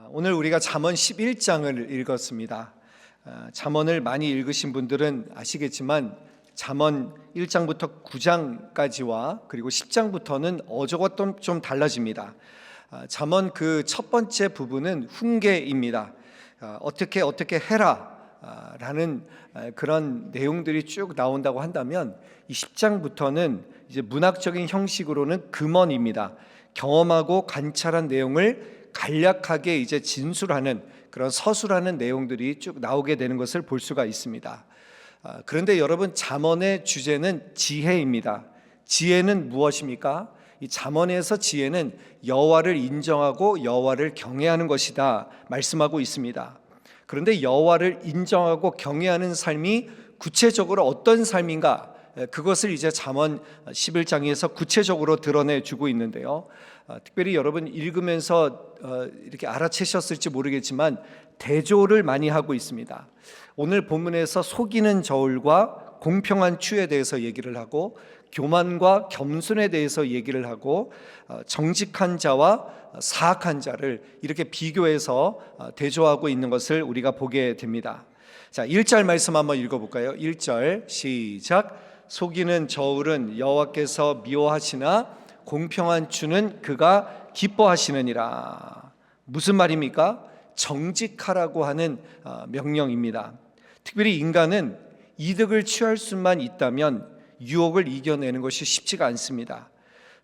오늘 우리가 잠언 11장을 읽었습니다. 잠언을 많이 읽으신 분들은 아시겠지만 잠언 1장부터 9장까지와 그리고 10장부터는 어조가 좀 달라집니다. 잠언 그 첫 번째 부분은 훈계입니다. 어떻게 해라 라는 그런 내용들이 쭉 나온다고 한다면 이 10장부터는 이제 문학적인 형식으로는 금언입니다. 경험하고 관찰한 내용을 간략하게 이제 진술하는 그런 서술하는 내용들이 쭉 나오게 되는 것을 볼 수가 있습니다. 그런데 여러분, 잠언의 주제는 지혜입니다. 지혜는 무엇입니까? 이 잠언에서 지혜는 여호와를 인정하고 여호와를 경외하는 것이다 말씀하고 있습니다. 그런데 여호와를 인정하고 경외하는 삶이 구체적으로 어떤 삶인가, 그것을 이제 잠언 11장에서 구체적으로 드러내주고 있는데요. 특별히 여러분 읽으면서 이렇게 알아채셨을지 모르겠지만 대조를 많이 하고 있습니다. 오늘 본문에서 속이는 저울과 공평한 추에 대해서 얘기를 하고, 교만과 겸손에 대해서 얘기를 하고, 정직한 자와 사악한 자를 이렇게 비교해서 대조하고 있는 것을 우리가 보게 됩니다. 자, 1절 말씀 한번 읽어볼까요? 1절 시작. 속이는 저울은 여호와께서 미워하시나 공평한 추는 그가 기뻐하시느니라. 무슨 말입니까? 정직하라고 하는 명령입니다. 특별히 인간은 이득을 취할 수만 있다면 유혹을 이겨내는 것이 쉽지가 않습니다.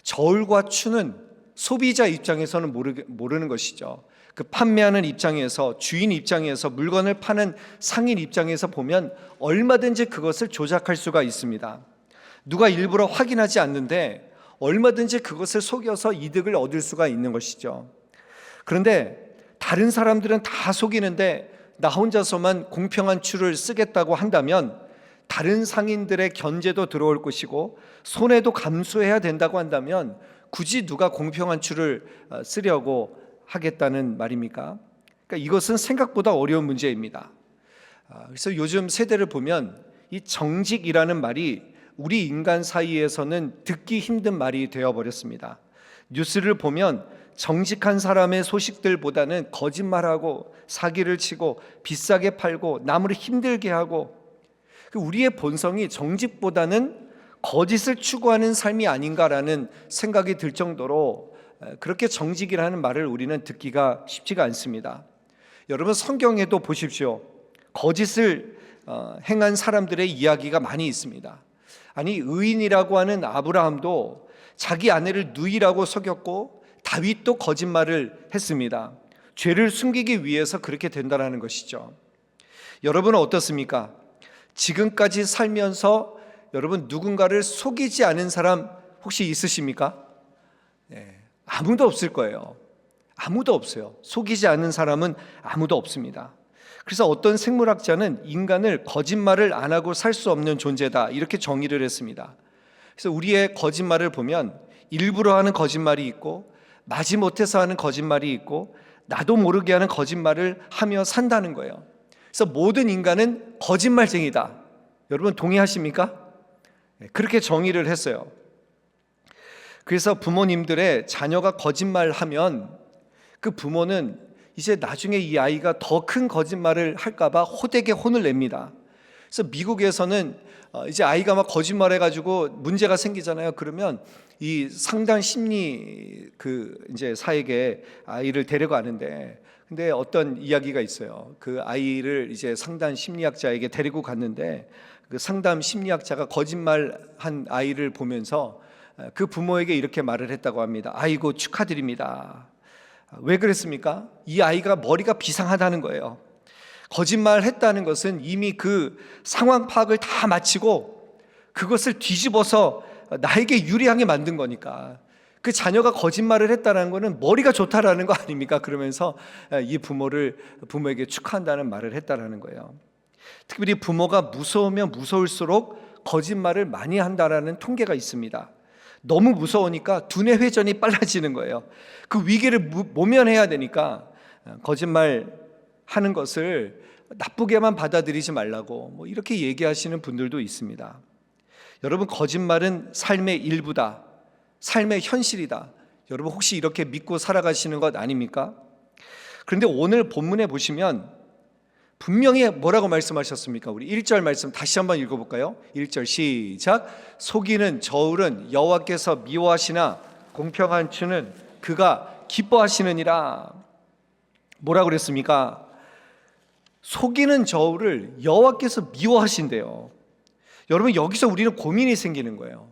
저울과 추는 소비자 입장에서는 모르는 것이죠. 그 판매하는 입장에서, 주인 입장에서, 물건을 파는 상인 입장에서 보면 얼마든지 그것을 조작할 수가 있습니다. 누가 일부러 확인하지 않는데 얼마든지 그것을 속여서 이득을 얻을 수가 있는 것이죠. 그런데 다른 사람들은 다 속이는데 나 혼자서만 공평한 추를 쓰겠다고 한다면 다른 상인들의 견제도 들어올 것이고 손해도 감수해야 된다고 한다면 굳이 누가 공평한 추를 쓰려고 하겠다는 말입니까? 그러니까 이것은 생각보다 어려운 문제입니다. 그래서 요즘 세대를 보면 이 정직이라는 말이 우리 인간 사이에서는 듣기 힘든 말이 되어버렸습니다. 뉴스를 보면 정직한 사람의 소식들보다는 거짓말하고 사기를 치고 비싸게 팔고 남을 힘들게 하고, 우리의 본성이 정직보다는 거짓을 추구하는 삶이 아닌가라는 생각이 들 정도로 그렇게 정직이라는 말을 우리는 듣기가 쉽지가 않습니다. 여러분, 성경에도 보십시오. 거짓을 행한 사람들의 이야기가 많이 있습니다. 아니, 의인이라고 하는 아브라함도 자기 아내를 누이라고 속였고 다윗도 거짓말을 했습니다. 죄를 숨기기 위해서 그렇게 된다는 것이죠. 여러분은 어떻습니까? 지금까지 살면서 여러분 누군가를 속이지 않은 사람 혹시 있으십니까? 네, 아무도 없을 거예요. 아무도 없어요. 속이지 않는 사람은 아무도 없습니다. 그래서 어떤 생물학자는 인간을 거짓말을 안 하고 살 수 없는 존재다 이렇게 정의를 했습니다. 그래서 우리의 거짓말을 보면 일부러 하는 거짓말이 있고 마지못해서 하는 거짓말이 있고 나도 모르게 하는 거짓말을 하며 산다는 거예요. 그래서 모든 인간은 거짓말쟁이다. 여러분 동의하십니까? 그렇게 정의를 했어요. 그래서 부모님들의 자녀가 거짓말하면 그 부모는 이제 나중에 이 아이가 더 큰 거짓말을 할까봐 호되게 혼을 냅니다. 그래서 미국에서는 이제 아이가 막 거짓말해가지고 문제가 생기잖아요. 그러면 이 상담 심리 이제 사에게 아이를 데려가는데, 근데 어떤 이야기가 있어요. 그 아이를 이제 상담 심리학자에게 데리고 갔는데 그 상담 심리학자가 거짓말한 아이를 보면서 그 부모에게 이렇게 말을 했다고 합니다. 아이고 축하드립니다. 왜 그랬습니까? 이 아이가 머리가 비상하다는 거예요. 거짓말 했다는 것은 이미 그 상황 파악을 다 마치고 그것을 뒤집어서 나에게 유리하게 만든 거니까. 그 자녀가 거짓말을 했다는 것은 머리가 좋다라는 거 아닙니까? 그러면서 이 부모에게 축하한다는 말을 했다라는 거예요. 특별히 부모가 무서우면 무서울수록 거짓말을 많이 한다라는 통계가 있습니다. 너무 무서우니까 두뇌 회전이 빨라지는 거예요. 그 위기를 모면해야 되니까 거짓말 하는 것을 나쁘게만 받아들이지 말라고 이렇게 얘기하시는 분들도 있습니다. 여러분, 거짓말은 삶의 일부다. 삶의 현실이다. 여러분 혹시 이렇게 믿고 살아가시는 것 아닙니까? 그런데 오늘 본문에 보시면 분명히 뭐라고 말씀하셨습니까? 우리 1절 말씀 다시 한번 읽어볼까요? 1절 시작. 속이는 저울은 여호와께서 미워하시나 공평한 추는 그가 기뻐하시느니라. 뭐라고 그랬습니까? 속이는 저울을 여호와께서 미워하신대요. 여러분, 여기서 우리는 고민이 생기는 거예요.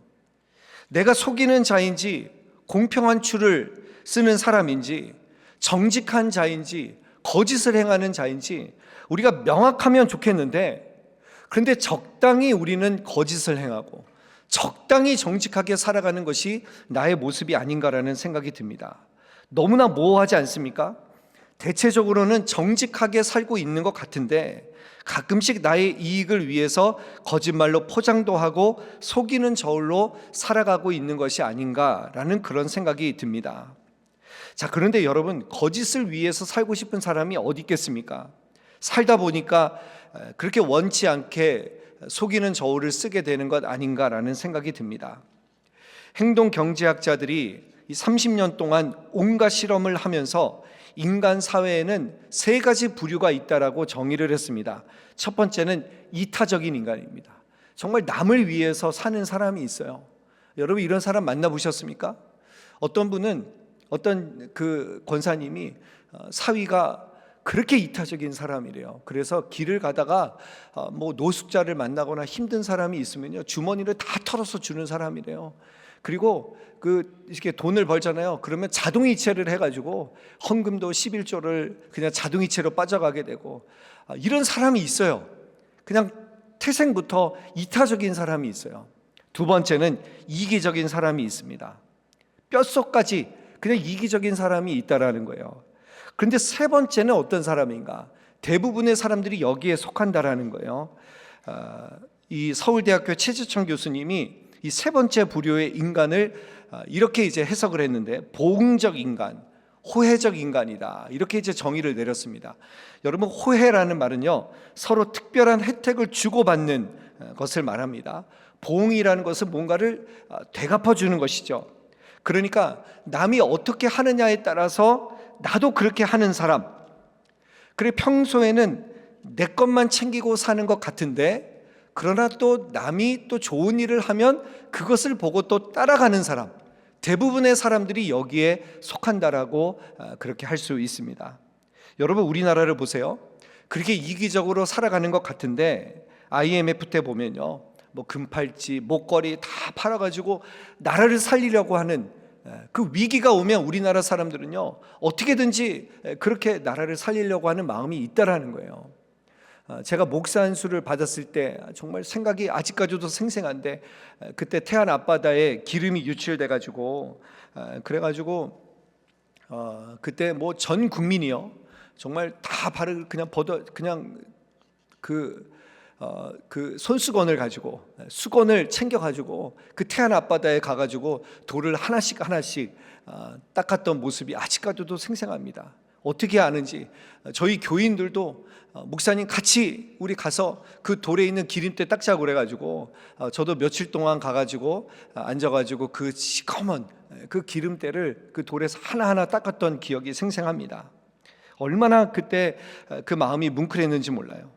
내가 속이는 자인지, 공평한 추를 쓰는 사람인지, 정직한 자인지, 거짓을 행하는 자인지 우리가 명확하면 좋겠는데, 그런데 적당히 우리는 거짓을 행하고 적당히 정직하게 살아가는 것이 나의 모습이 아닌가라는 생각이 듭니다. 너무나 모호하지 않습니까? 대체적으로는 정직하게 살고 있는 것 같은데 가끔씩 나의 이익을 위해서 거짓말로 포장도 하고 속이는 저울로 살아가고 있는 것이 아닌가라는 그런 생각이 듭니다. 자, 그런데 여러분, 거짓을 위해서 살고 싶은 사람이 어디 있겠습니까? 살다 보니까 그렇게 원치 않게 속이는 저울을 쓰게 되는 것 아닌가라는 생각이 듭니다. 행동경제학자들이 30년 동안 온갖 실험을 하면서 인간 사회에는 세 가지 부류가 있다라고 정의를 했습니다. 첫 번째는 이타적인 인간입니다. 정말 남을 위해서 사는 사람이 있어요. 여러분, 이런 사람 만나보셨습니까? 어떤 분은, 어떤 그 권사님이 사위가 그렇게 이타적인 사람이래요. 그래서 길을 가다가 뭐 노숙자를 만나거나 힘든 사람이 있으면요, 주머니를 다 털어서 주는 사람이래요. 그리고 이렇게 돈을 벌잖아요. 그러면 자동이체를 해가지고 헌금도 11조를 그냥 자동이체로 빠져가게 되고, 이런 사람이 있어요. 그냥 태생부터 이타적인 사람이 있어요. 두 번째는 이기적인 사람이 있습니다. 뼛속까지 그냥 이기적인 사람이 있다라는 거예요. 그런데 세 번째는 어떤 사람인가? 대부분의 사람들이 여기에 속한다라는 거예요. 이 서울대학교 최지청 교수님이 이 세 번째 부류의 인간을 이렇게 이제 해석을 했는데, 보응적 인간, 호혜적 인간이다, 이렇게 이제 정의를 내렸습니다. 여러분, 호혜라는 말은요, 서로 특별한 혜택을 주고받는 것을 말합니다. 보응이라는 것은 뭔가를 되갚아 주는 것이죠. 그러니까 남이 어떻게 하느냐에 따라서 나도 그렇게 하는 사람. 그래, 평소에는 내 것만 챙기고 사는 것 같은데, 그러나 또 남이 또 좋은 일을 하면 그것을 보고 또 따라가는 사람. 대부분의 사람들이 여기에 속한다라고 그렇게 할 수 있습니다. 여러분, 우리나라를 보세요. 그렇게 이기적으로 살아가는 것 같은데 IMF 때 보면요, 뭐 금팔찌, 목걸이 다 팔아가지고 나라를 살리려고 하는 그 위기가 오면 우리나라 사람들은요, 어떻게든지 그렇게 나라를 살리려고 하는 마음이 있다라는 거예요. 제가 목사 안수를 받았을 때 정말 생각이 아직까지도 생생한데, 그때 태안 앞바다에 기름이 유출돼 가지고 그래가지고 그때 뭐 전 국민이요, 정말 다 발을 그냥 그냥 그 손수건을 가지고, 수건을 챙겨가지고 그 태안 앞바다에 가가지고 돌을 하나씩 닦았던 모습이 아직까지도 생생합니다. 어떻게 아는지, 저희 교인들도 목사님 같이 우리 가서 그 돌에 있는 기름때 닦자고 그래가지고 저도 며칠 동안 가가지고 앉아가지고 그 시커먼 그 기름때를 그 돌에서 하나하나 닦았던 기억이 생생합니다. 얼마나 그때 그 마음이 뭉클했는지 몰라요.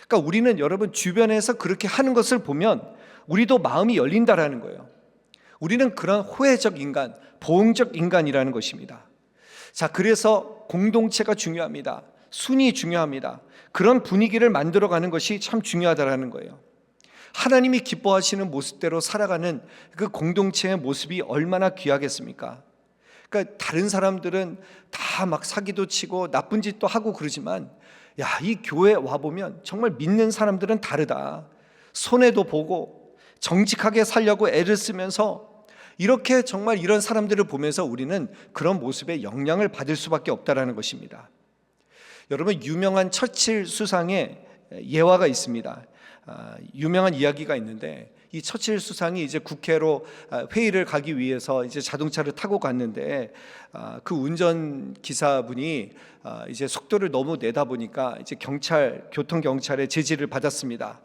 그러니까 우리는, 여러분, 주변에서 그렇게 하는 것을 보면 우리도 마음이 열린다라는 거예요. 우리는 그런 호혜적 인간, 보응적 인간이라는 것입니다. 자, 그래서 공동체가 중요합니다. 순이 중요합니다. 그런 분위기를 만들어가는 것이 참 중요하다라는 거예요. 하나님이 기뻐하시는 모습대로 살아가는 그 공동체의 모습이 얼마나 귀하겠습니까? 그러니까 다른 사람들은 다 막 사기도 치고 나쁜 짓도 하고 그러지만, 야, 이 교회 와보면 정말 믿는 사람들은 다르다. 손해도 보고 정직하게 살려고 애를 쓰면서 이렇게 정말 이런 사람들을 보면서 우리는 그런 모습에 영향을 받을 수밖에 없다라는 것입니다. 여러분, 유명한 처칠 수상의 예화가 있습니다. 유명한 이야기가 있는데, 이 처칠 수상이 이제 국회로 회의를 가기 위해서 이제 자동차를 타고 갔는데, 그 운전 기사분이 이제 속도를 너무 내다 보니까 이제 교통 경찰의 제지를 받았습니다.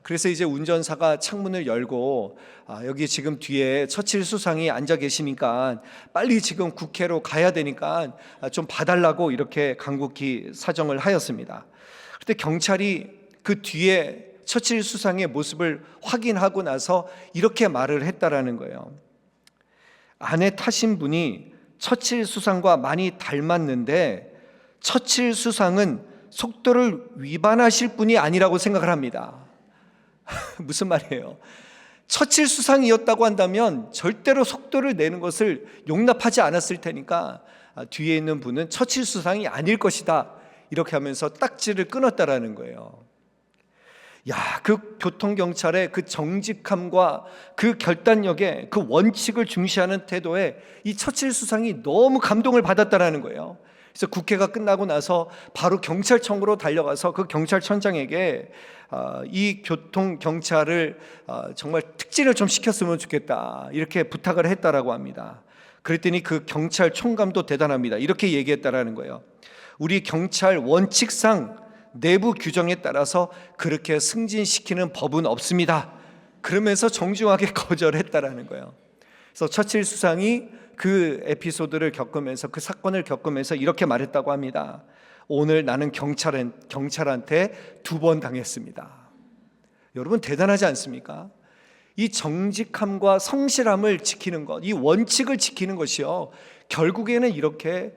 그래서 이제 운전사가 창문을 열고 여기 지금 뒤에 처칠 수상이 앉아 계시니까 빨리 지금 국회로 가야 되니까 좀 봐달라고 이렇게 간곡히 사정을 하였습니다. 그런데 경찰이 그 뒤에 처칠 수상의 모습을 확인하고 나서 이렇게 말을 했다라는 거예요. 안에 타신 분이 처칠 수상과 많이 닮았는데 처칠 수상은 속도를 위반하실 분이 아니라고 생각을 합니다. 무슨 말이에요? 처칠 수상이었다고 한다면 절대로 속도를 내는 것을 용납하지 않았을 테니까 뒤에 있는 분은 처칠 수상이 아닐 것이다, 이렇게 하면서 딱지를 끊었다라는 거예요. 그 교통경찰의 그 정직함과 그 결단력에, 그 원칙을 중시하는 태도에 이 처칠 수상이 너무 감동을 받았다라는 거예요. 그래서 국회가 끝나고 나서 바로 경찰청으로 달려가서 그 경찰청장에게 이 교통경찰을 정말 특진을 좀 시켰으면 좋겠다, 이렇게 부탁을 했다라고 합니다. 그랬더니 그 경찰총감도 대단합니다. 이렇게 얘기했다라는 거예요. 우리 경찰 원칙상 내부 규정에 따라서 그렇게 승진시키는 법은 없습니다. 그러면서 정중하게 거절했다라는 거예요. 그래서 처칠 수상이 그 에피소드를 겪으면서, 그 사건을 겪으면서 이렇게 말했다고 합니다. 오늘 나는 경찰한테 2번 당했습니다. 여러분, 대단하지 않습니까? 이 정직함과 성실함을 지키는 것, 이 원칙을 지키는 것이요, 결국에는 이렇게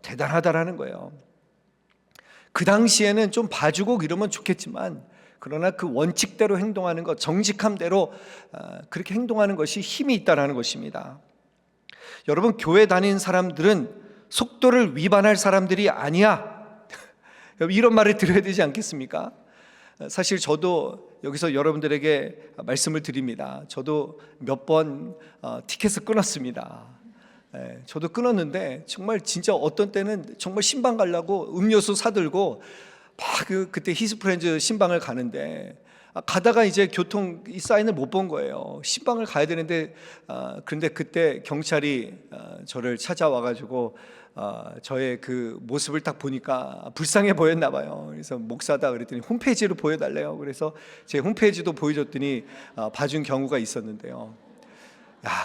대단하다라는 거예요. 그 당시에는 좀 봐주고 이러면 좋겠지만, 그러나 그 원칙대로 행동하는 것, 정직함대로 그렇게 행동하는 것이 힘이 있다는 것입니다. 여러분, 교회 다니는 사람들은 속도를 위반할 사람들이 아니야, 이런 말을 들어야 되지 않겠습니까? 사실 저도 여기서 여러분들에게 말씀을 드립니다. 저도 몇 번 티켓을 끊었습니다. 저도 끊었는데 정말 진짜 어떤 때는 정말 신방 가려고 음료수 사들고 막 그때 히스프렌즈 신방을 가는데 가다가 이제 교통 이 사인을 못 본 거예요. 신방을 가야 되는데 그런데 그때 경찰이 저를 찾아와가지고 저의 그 모습을 딱 보니까 불쌍해 보였나 봐요. 그래서 목사다 그랬더니 홈페이지로 보여달래요. 그래서 제 홈페이지도 보여줬더니 봐준 경우가 있었는데요.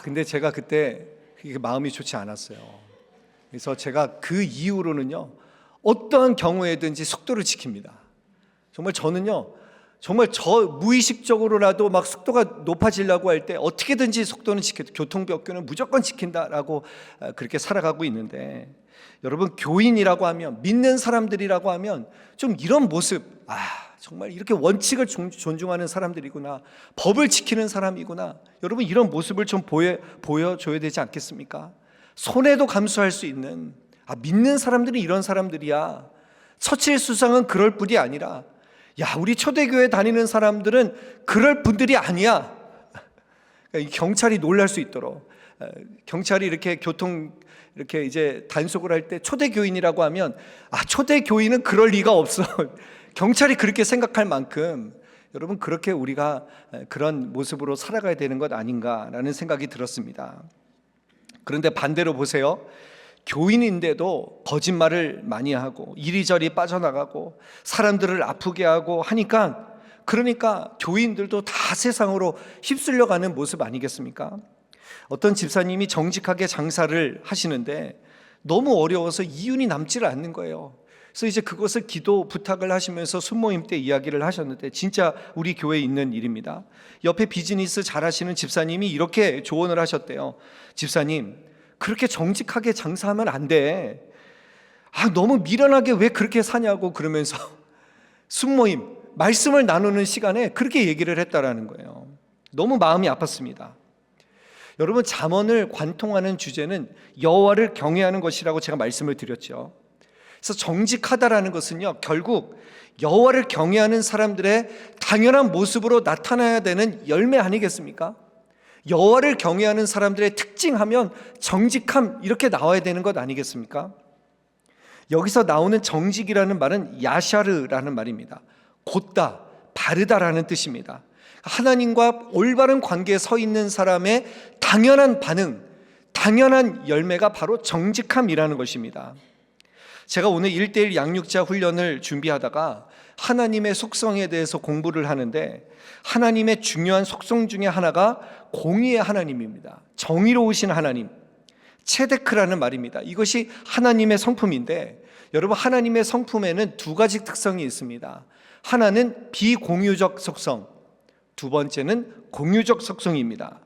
근데 제가 그때 마음이 좋지 않았어요. 그래서 제가 그 이후로는요, 어떠한 경우에든지 속도를 지킵니다. 정말 저는요, 정말 저 무의식적으로라도 막 속도가 높아지려고 할 때 어떻게든지 속도는 지켜도 교통법규는 무조건 지킨다라고 그렇게 살아가고 있는데, 여러분, 교인이라고 하면, 믿는 사람들이라고 하면 좀 이런 모습, 정말 이렇게 원칙을 존중하는 사람들이구나, 법을 지키는 사람이구나, 여러분 이런 모습을 좀 보여줘야 되지 않겠습니까? 손해도 감수할 수 있는, 믿는 사람들이 이런 사람들이야. 처칠 수상은 그럴 뿐이 아니라, 우리 초대교회 다니는 사람들은 그럴 분들이 아니야. 경찰이 놀랄 수 있도록, 경찰이 이렇게 이렇게 이제 단속을 할 때 초대교인이라고 하면, 초대교인은 그럴 리가 없어. 경찰이 그렇게 생각할 만큼 여러분, 그렇게 우리가 그런 모습으로 살아가야 되는 것 아닌가라는 생각이 들었습니다. 그런데 반대로 보세요. 교인인데도 거짓말을 많이 하고 이리저리 빠져나가고 사람들을 아프게 하고 하니까, 그러니까 교인들도 다 세상으로 휩쓸려가는 모습 아니겠습니까? 어떤 집사님이 정직하게 장사를 하시는데 너무 어려워서 이윤이 남지를 않는 거예요. 그래서 이제 그것을 기도 부탁을 하시면서 순모임 때 이야기를 하셨는데, 진짜 우리 교회에 있는 일입니다. 옆에 비즈니스 잘하시는 집사님이 이렇게 조언을 하셨대요. 집사님, 그렇게 정직하게 장사하면 안 돼. 너무 미련하게 왜 그렇게 사냐고 그러면서 순모임, 말씀을 나누는 시간에 그렇게 얘기를 했다라는 거예요. 너무 마음이 아팠습니다. 여러분, 잠언을 관통하는 주제는 여호와를 경외하는 것이라고 제가 말씀을 드렸죠. 그래서 정직하다라는 것은요, 결국 여호와를 경외하는 사람들의 당연한 모습으로 나타나야 되는 열매 아니겠습니까? 여호와를 경외하는 사람들의 특징하면 정직함, 이렇게 나와야 되는 것 아니겠습니까? 여기서 나오는 정직이라는 말은 야샤르라는 말입니다. 곧다, 바르다라는 뜻입니다. 하나님과 올바른 관계에 서 있는 사람의 당연한 반응, 당연한 열매가 바로 정직함이라는 것입니다. 제가 오늘 1:1 양육자 훈련을 준비하다가 하나님의 속성에 대해서 공부를 하는데, 하나님의 중요한 속성 중에 하나가 공의의 하나님입니다. 정의로우신 하나님, 체데크라는 말입니다. 이것이 하나님의 성품인데, 여러분, 하나님의 성품에는 두 가지 특성이 있습니다. 하나는 비공유적 속성, 두 번째는 공유적 속성입니다.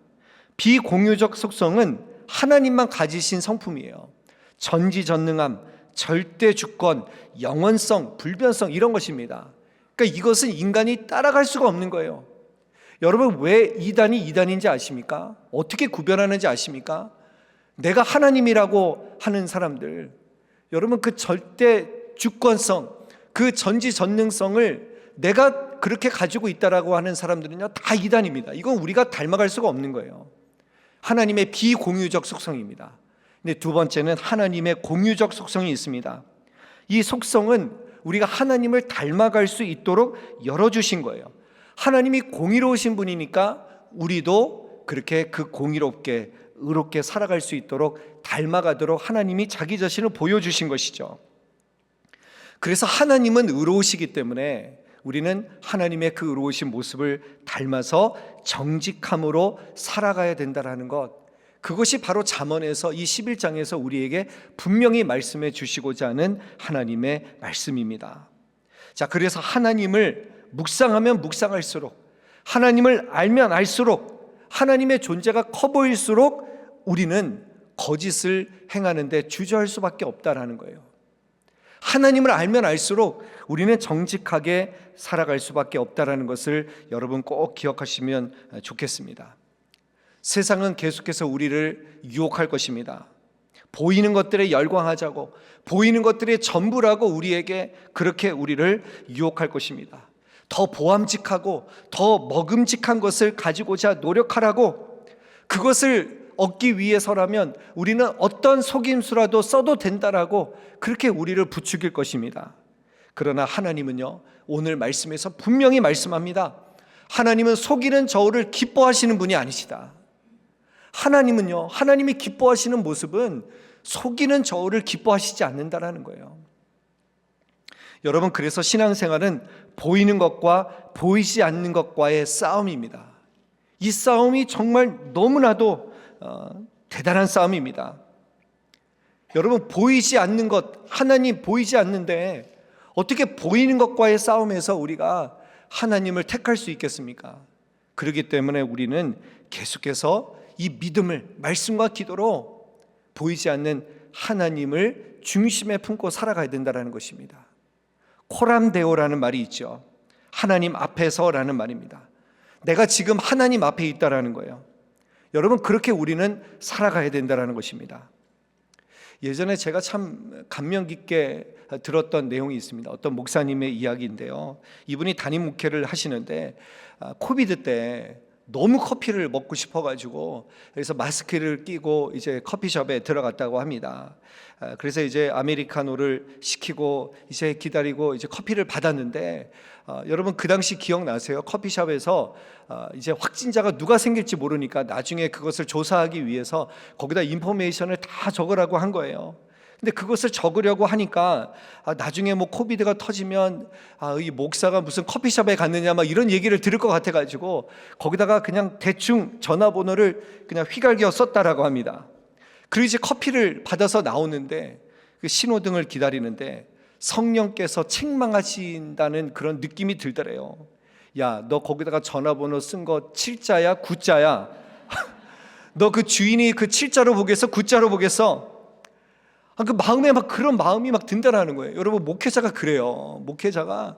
비공유적 속성은 하나님만 가지신 성품이에요. 전지전능함, 절대 주권, 영원성, 불변성, 이런 것입니다. 그러니까 이것은 인간이 따라갈 수가 없는 거예요. 여러분, 왜 이단이 이단인지 아십니까? 어떻게 구별하는지 아십니까? 내가 하나님이라고 하는 사람들, 여러분, 그 절대 주권성, 그 전지전능성을 내가 그렇게 가지고 있다라고 하는 사람들은요, 다 이단입니다. 이건 우리가 닮아갈 수가 없는 거예요. 하나님의 비공유적 속성입니다. 근데 두 번째는 하나님의 공유적 속성이 있습니다. 이 속성은 우리가 하나님을 닮아갈 수 있도록 열어주신 거예요. 하나님이 공의로우신 분이니까 우리도 그렇게 그 공의롭게, 의롭게 살아갈 수 있도록 닮아가도록 하나님이 자기 자신을 보여주신 것이죠. 그래서 하나님은 의로우시기 때문에 우리는 하나님의 그 의로우신 모습을 닮아서 정직함으로 살아가야 된다는 것, 그것이 바로 잠언에서 이 11장에서 우리에게 분명히 말씀해 주시고자 하는 하나님의 말씀입니다. 자, 그래서 하나님을 묵상하면 묵상할수록, 하나님을 알면 알수록, 하나님의 존재가 커 보일수록 우리는 거짓을 행하는데 주저할 수밖에 없다라는 거예요. 하나님을 알면 알수록 우리는 정직하게 살아갈 수밖에 없다라는 것을 여러분 꼭 기억하시면 좋겠습니다. 세상은 계속해서 우리를 유혹할 것입니다. 보이는 것들에 열광하자고, 보이는 것들의 전부라고 우리에게 그렇게 우리를 유혹할 것입니다. 더 보암직하고 더 먹음직한 것을 가지고자 노력하라고, 그것을 얻기 위해서라면 우리는 어떤 속임수라도 써도 된다라고 그렇게 우리를 부추길 것입니다. 그러나 하나님은요, 오늘 말씀에서 분명히 말씀합니다. 하나님은 속이는 저울을 기뻐하시는 분이 아니시다. 하나님은요, 하나님이 기뻐하시는 모습은 속이는 저울을 기뻐하시지 않는다라는 거예요. 여러분, 그래서 신앙생활은 보이는 것과 보이지 않는 것과의 싸움입니다. 이 싸움이 정말 너무나도 대단한 싸움입니다. 여러분, 보이지 않는 것, 하나님 보이지 않는데 어떻게 보이는 것과의 싸움에서 우리가 하나님을 택할 수 있겠습니까? 그렇기 때문에 우리는 계속해서 이 믿음을 말씀과 기도로 보이지 않는 하나님을 중심에 품고 살아가야 된다는 것입니다. 코람데오라는 말이 있죠. 하나님 앞에서라는 말입니다. 내가 지금 하나님 앞에 있다라는 거예요. 여러분, 그렇게 우리는 살아가야 된다는 것입니다. 예전에 제가 참 감명 깊게 들었던 내용이 있습니다. 어떤 목사님의 이야기인데요, 이분이 담임 목회를 하시는데 코비드 때 너무 커피를 먹고 싶어가지고 그래서 마스크를 끼고 이제 커피숍에 들어갔다고 합니다. 그래서 이제 아메리카노를 시키고 이제 기다리고 이제 커피를 받았는데, 여러분 그 당시 기억나세요? 커피숍에서 이제 확진자가 누가 생길지 모르니까 나중에 그것을 조사하기 위해서 거기다 인포메이션을 다 적으라고 한 거예요. 근데 그것을 적으려고 하니까 나중에 뭐 코비드가 터지면 이 목사가 무슨 커피숍에 갔느냐 막 이런 얘기를 들을 것 같아가지고 거기다가 그냥 대충 전화번호를 그냥 휘갈겨 썼다라고 합니다. 그리고 이제 커피를 받아서 나오는데 그 신호등을 기다리는데 성령께서 책망하신다는 그런 느낌이 들더래요. 야, 너 거기다가 전화번호 쓴 거 7자야 9자야? 너 그 주인이 그 7자로 보겠어 9자로 보겠어? 그 마음에 막 그런 마음이 막 든다라는 거예요. 여러분, 목회자가 그래요. 목회자가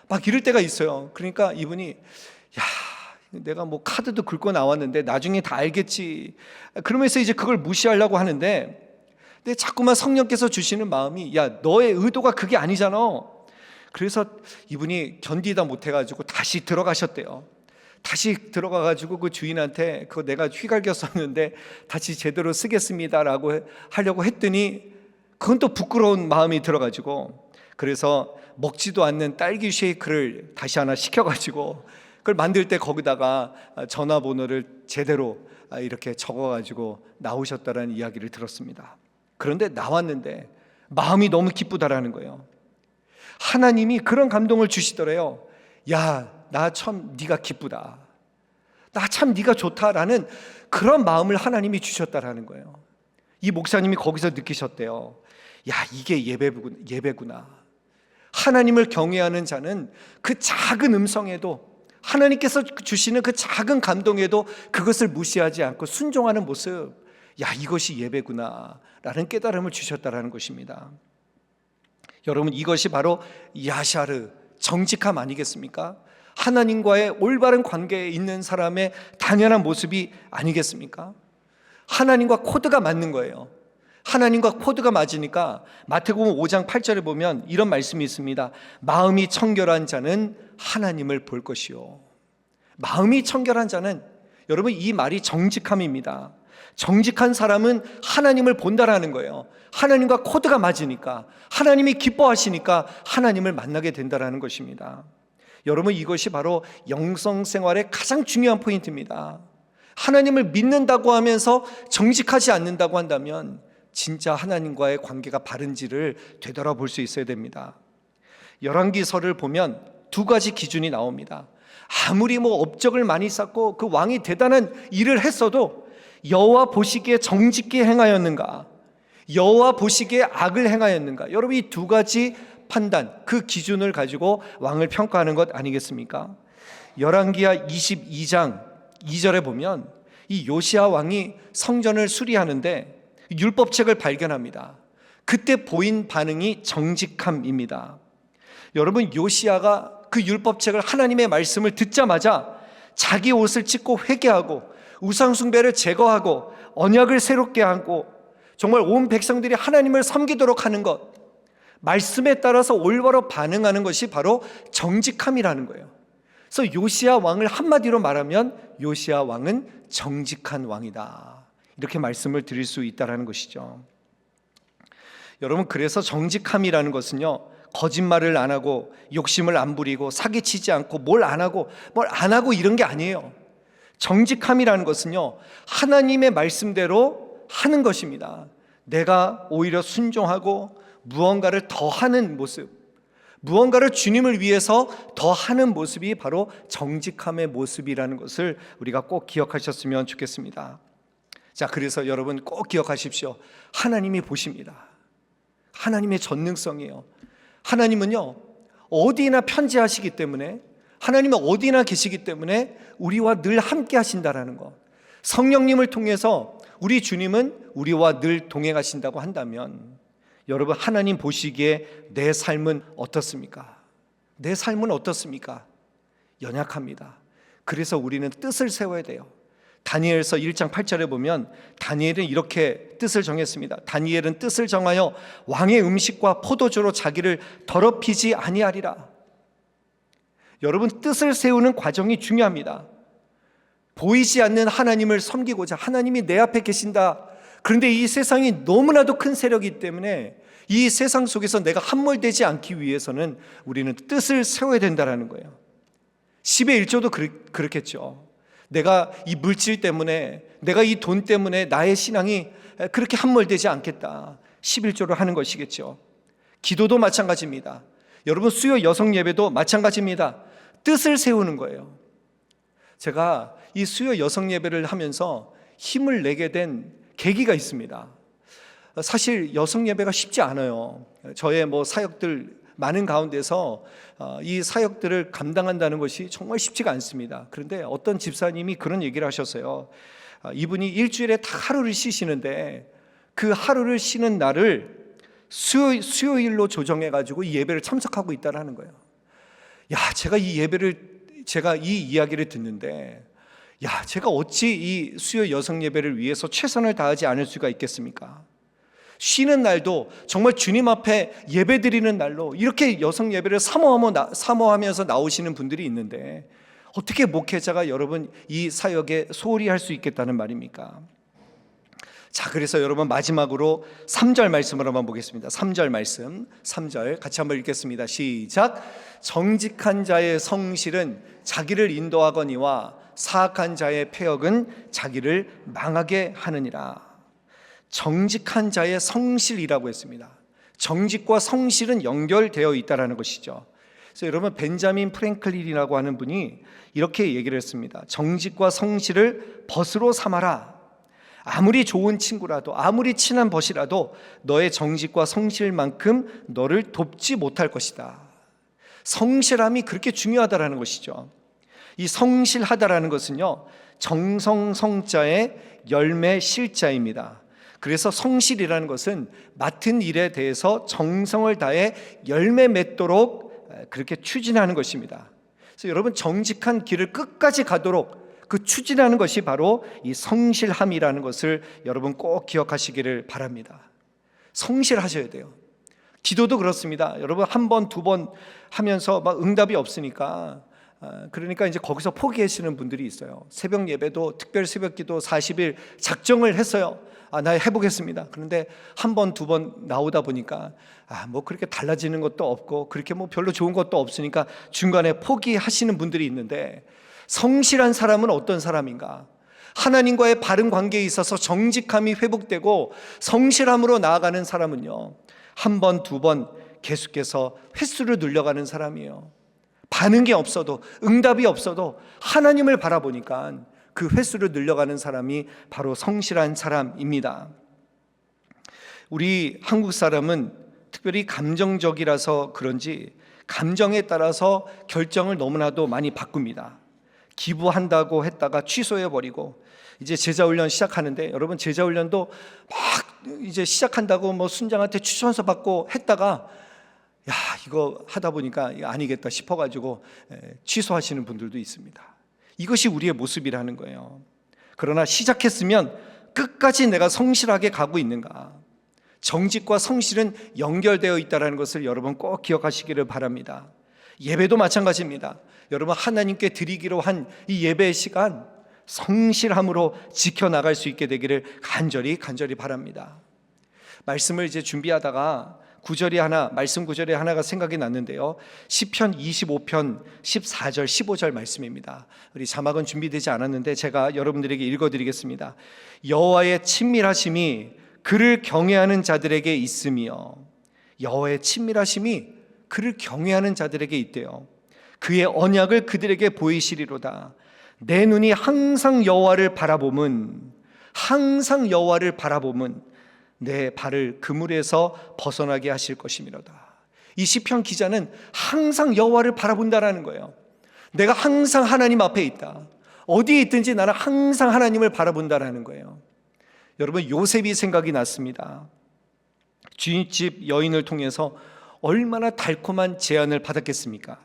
막 이럴 때가 있어요. 그러니까 이분이, 야, 내가 뭐 카드도 긁고 나왔는데 나중에 다 알겠지, 그러면서 이제 그걸 무시하려고 하는데, 근데 자꾸만 성령께서 주시는 마음이, 야, 너의 의도가 그게 아니잖아. 그래서 이분이 견디다 못해가지고 다시 들어가셨대요. 다시 들어가가지고 그 주인한테 그거 내가 휘갈겨 썼는데 다시 제대로 쓰겠습니다라고 하려고 했더니 그건 또 부끄러운 마음이 들어가지고, 그래서 먹지도 않는 딸기 쉐이크를 다시 하나 시켜가지고 그걸 만들 때 거기다가 전화번호를 제대로 이렇게 적어가지고 나오셨다라는 이야기를 들었습니다. 그런데 나왔는데 마음이 너무 기쁘다라는 거예요. 하나님이 그런 감동을 주시더래요. 야, 나 참 네가 기쁘다. 나 참 네가 좋다라는 그런 마음을 하나님이 주셨다라는 거예요. 이 목사님이 거기서 느끼셨대요. 야, 이게 예배구나. 하나님을 경외하는 자는 그 작은 음성에도, 하나님께서 주시는 그 작은 감동에도 그것을 무시하지 않고 순종하는 모습, 야, 이것이 예배구나 라는 깨달음을 주셨다라는 것입니다. 여러분, 이것이 바로 야샤르, 정직함 아니겠습니까? 하나님과의 올바른 관계에 있는 사람의 당연한 모습이 아니겠습니까? 하나님과 코드가 맞는 거예요. 하나님과 코드가 맞으니까 마태복음 5장 8절에 보면 이런 말씀이 있습니다. 마음이 청결한 자는 하나님을 볼 것이요. 마음이 청결한 자는, 여러분, 이 말이 정직함입니다. 정직한 사람은 하나님을 본다라는 거예요. 하나님과 코드가 맞으니까, 하나님이 기뻐하시니까 하나님을 만나게 된다라는 것입니다. 여러분, 이것이 바로 영성 생활의 가장 중요한 포인트입니다. 하나님을 믿는다고 하면서 정직하지 않는다고 한다면 진짜 하나님과의 관계가 바른지를 되돌아볼 수 있어야 됩니다. 열왕기서를 보면 두 가지 기준이 나옵니다. 아무리 업적을 많이 쌓고 그 왕이 대단한 일을 했어도 여호와 보시기에 정직히 행하였는가, 여호와 보시기에 악을 행하였는가, 여러분, 이 두 가지 판단, 그 기준을 가지고 왕을 평가하는 것 아니겠습니까? 열왕기하 22장 2절에 보면 이 요시야 왕이 성전을 수리하는데 율법책을 발견합니다. 그때 보인 반응이 정직함입니다. 여러분, 요시야가 그 율법책을, 하나님의 말씀을 듣자마자 자기 옷을 찢고 회개하고 우상 숭배를 제거하고 언약을 새롭게 하고 정말 온 백성들이 하나님을 섬기도록 하는 것, 말씀에 따라서 올바로 반응하는 것이 바로 정직함이라는 거예요. 그래서 요시야 왕을 한마디로 말하면 요시야 왕은 정직한 왕이다, 이렇게 말씀을 드릴 수 있다는 것이죠. 여러분, 그래서 정직함이라는 것은요, 거짓말을 안 하고 욕심을 안 부리고 사기치지 않고 뭘 안 하고 이런 게 아니에요. 정직함이라는 것은요, 하나님의 말씀대로 하는 것입니다. 내가 오히려 순종하고 무언가를 더 하는 모습, 무언가를 주님을 위해서 더 하는 모습이 바로 정직함의 모습이라는 것을 우리가 꼭 기억하셨으면 좋겠습니다. 자, 그래서 여러분 꼭 기억하십시오. 하나님이 보십니다. 하나님의 전능성이에요. 하나님은요, 어디나 편지하시기 때문에, 하나님은 어디나 계시기 때문에 우리와 늘 함께 하신다라는 것, 성령님을 통해서 우리 주님은 우리와 늘 동행하신다고 한다면, 여러분, 하나님 보시기에 내 삶은 어떻습니까? 내 삶은 어떻습니까? 연약합니다. 그래서 우리는 뜻을 세워야 돼요. 다니엘서 1장 8절에 보면 다니엘은 이렇게 뜻을 정했습니다. 다니엘은 뜻을 정하여 왕의 음식과 포도주로 자기를 더럽히지 아니하리라. 여러분, 뜻을 세우는 과정이 중요합니다. 보이지 않는 하나님을 섬기고자, 하나님이 내 앞에 계신다. 그런데 이 세상이 너무나도 큰 세력이기 때문에 이 세상 속에서 내가 함몰되지 않기 위해서는 우리는 뜻을 세워야 된다는 거예요. 10의 1조도 그렇겠죠. 내가 이 물질 때문에, 내가 이 돈 때문에 나의 신앙이 그렇게 함몰되지 않겠다, 11조를 하는 것이겠죠. 기도도 마찬가지입니다. 여러분, 수요 여성 예배도 마찬가지입니다. 뜻을 세우는 거예요. 제가 이 수요 여성 예배를 하면서 힘을 내게 된 계기가 있습니다. 사실 여성 예배가 쉽지 않아요. 저의 사역들 많은 가운데서 이 사역들을 감당한다는 것이 정말 쉽지가 않습니다. 그런데 어떤 집사님이 그런 얘기를 하셨어요. 이분이 일주일에 딱 하루를 쉬시는데 그 하루를 쉬는 날을 수요일로 조정해가지고 이 예배를 참석하고 있다는 거예요. 야, 제가 이 이야기를 듣는데, 야, 제가 어찌 이 수요 여성 예배를 위해서 최선을 다하지 않을 수가 있겠습니까? 쉬는 날도 정말 주님 앞에 예배 드리는 날로 이렇게 여성 예배를 사모하면서 나오시는 분들이 있는데 어떻게 목회자가 여러분 이 사역에 소홀히 할 수 있겠다는 말입니까? 자, 그래서 여러분 마지막으로 3절 말씀을 한번 보겠습니다. 3절 말씀, 3절 같이 한번 읽겠습니다. 시작. 정직한 자의 성실은 자기를 인도하거니와 사악한 자의 패역은 자기를 망하게 하느니라. 정직한 자의 성실이라고 했습니다. 정직과 성실은 연결되어 있다는 것이죠. 그래서 여러분, 벤자민 프랭클린이라고 하는 분이 이렇게 얘기를 했습니다. 정직과 성실을 벗으로 삼아라. 아무리 좋은 친구라도, 아무리 친한 벗이라도 너의 정직과 성실만큼 너를 돕지 못할 것이다. 성실함이 그렇게 중요하다는 것이죠. 이 성실하다라는 것은요, 정성성자의 열매 실자입니다. 그래서 성실이라는 것은 맡은 일에 대해서 정성을 다해 열매 맺도록 그렇게 추진하는 것입니다. 그래서 여러분, 정직한 길을 끝까지 가도록 그 추진하는 것이 바로 이 성실함이라는 것을 여러분 꼭 기억하시기를 바랍니다. 성실하셔야 돼요. 기도도 그렇습니다. 여러분, 한 번, 두 번 하면서 막 응답이 없으니까, 그러니까 이제 거기서 포기하시는 분들이 있어요. 새벽 예배도 특별 새벽 기도 40일 작정을 했어요. 나 해보겠습니다. 그런데 한 번, 두 번 나오다 보니까 뭐 그렇게 달라지는 것도 없고 그렇게 뭐 별로 좋은 것도 없으니까 중간에 포기하시는 분들이 있는데, 성실한 사람은 어떤 사람인가? 하나님과의 바른 관계에 있어서 정직함이 회복되고 성실함으로 나아가는 사람은요, 한 번, 두 번 계속해서 횟수를 늘려가는 사람이에요. 반응이 없어도, 응답이 없어도 하나님을 바라보니까 그 횟수를 늘려가는 사람이 바로 성실한 사람입니다. 우리 한국 사람은 특별히 감정적이라서 그런지 감정에 따라서 결정을 너무나도 많이 바꿉니다. 기부한다고 했다가 취소해버리고, 이제 제자훈련 시작하는데, 여러분, 제자훈련도 막 이제 시작한다고 뭐 순장한테 추천서 받고 했다가 이거 하다 보니까 이거 아니겠다 싶어가지고 취소하시는 분들도 있습니다. 이것이 우리의 모습이라는 거예요. 그러나 시작했으면 끝까지 내가 성실하게 가고 있는가? 정직과 성실은 연결되어 있다는 것을 여러분 꼭 기억하시기를 바랍니다. 예배도 마찬가지입니다. 여러분, 하나님께 드리기로 한 이 예배의 시간 성실함으로 지켜나갈 수 있게 되기를 간절히 바랍니다. 말씀을 이제 준비하다가 말씀 구절이 하나가 생각이 났는데요, 시편 25편 14절 15절 말씀입니다. 우리 자막은 준비되지 않았는데 제가 여러분들에게 읽어드리겠습니다. 여호와의 친밀하심이 그를 경외하는 자들에게 있으며, 여호와의 친밀하심이 그를 경외하는 자들에게 있대요. 그의 언약을 그들에게 보이시리로다. 내 눈이 항상 여호와를 바라봄은 내 발을 그물에서 벗어나게 하실 것이미로다. 이 시편 기자는 항상 여호와를 바라본다라는 거예요. 내가 항상 하나님 앞에 있다. 어디에 있든지 나는 항상 하나님을 바라본다라는 거예요. 여러분, 요셉이 생각이 났습니다. 주인집 여인을 통해서 얼마나 달콤한 제안을 받았겠습니까?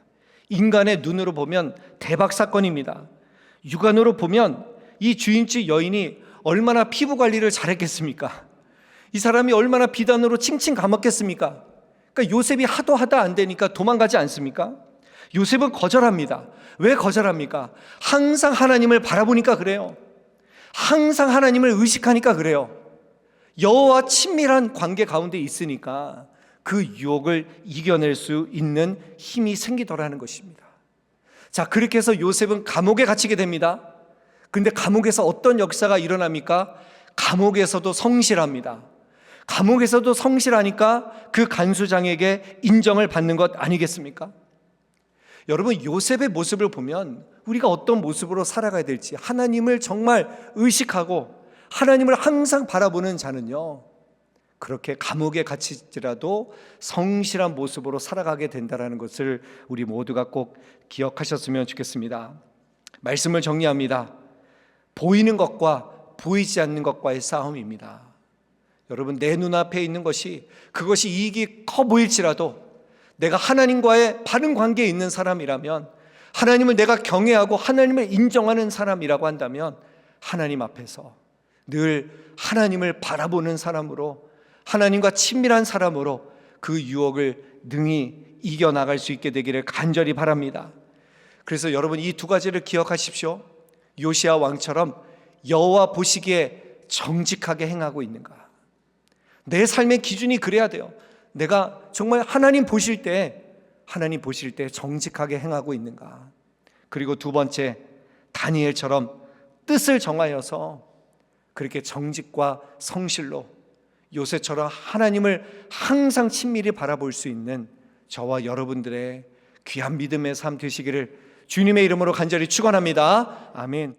인간의 눈으로 보면 대박 사건입니다. 육안으로 보면 이 주인집 여인이 얼마나 피부 관리를 잘했겠습니까? 이 사람이 얼마나 비단으로 칭칭 감았겠습니까? 그러니까 요셉이 하도 하다 안 되니까 도망가지 않습니까? 요셉은 거절합니다. 왜 거절합니까? 항상 하나님을 바라보니까 그래요. 항상 하나님을 의식하니까 그래요. 여호와와 친밀한 관계 가운데 있으니까 그 유혹을 이겨낼 수 있는 힘이 생기더라는 것입니다. 자, 그렇게 해서 요셉은 감옥에 갇히게 됩니다. 근데 감옥에서 어떤 역사가 일어납니까? 감옥에서도 성실합니다. 감옥에서도 성실하니까 그 간수장에게 인정을 받는 것 아니겠습니까? 여러분, 요셉의 모습을 보면 우리가 어떤 모습으로 살아가야 될지, 하나님을 정말 의식하고 하나님을 항상 바라보는 자는요, 그렇게 감옥에 갇히더라도 성실한 모습으로 살아가게 된다는 것을 우리 모두가 꼭 기억하셨으면 좋겠습니다. 말씀을 정리합니다. 보이는 것과 보이지 않는 것과의 싸움입니다. 여러분, 내 눈앞에 있는 그것이 이익이 커 보일지라도 내가 하나님과의 바른 관계에 있는 사람이라면, 하나님을 내가 경외하고 하나님을 인정하는 사람이라고 한다면, 하나님 앞에서 늘 하나님을 바라보는 사람으로, 하나님과 친밀한 사람으로 그 유혹을 능히 이겨나갈 수 있게 되기를 간절히 바랍니다. 그래서 여러분, 이 두 가지를 기억하십시오. 요시야 왕처럼 여호와 보시기에 정직하게 행하고 있는가? 내 삶의 기준이 그래야 돼요. 내가 정말 하나님 보실 때 정직하게 행하고 있는가? 그리고 두 번째, 다니엘처럼 뜻을 정하여서 그렇게 정직과 성실로 요새처럼 하나님을 항상 친밀히 바라볼 수 있는 저와 여러분들의 귀한 믿음의 삶 되시기를 주님의 이름으로 간절히 축원합니다. 아멘.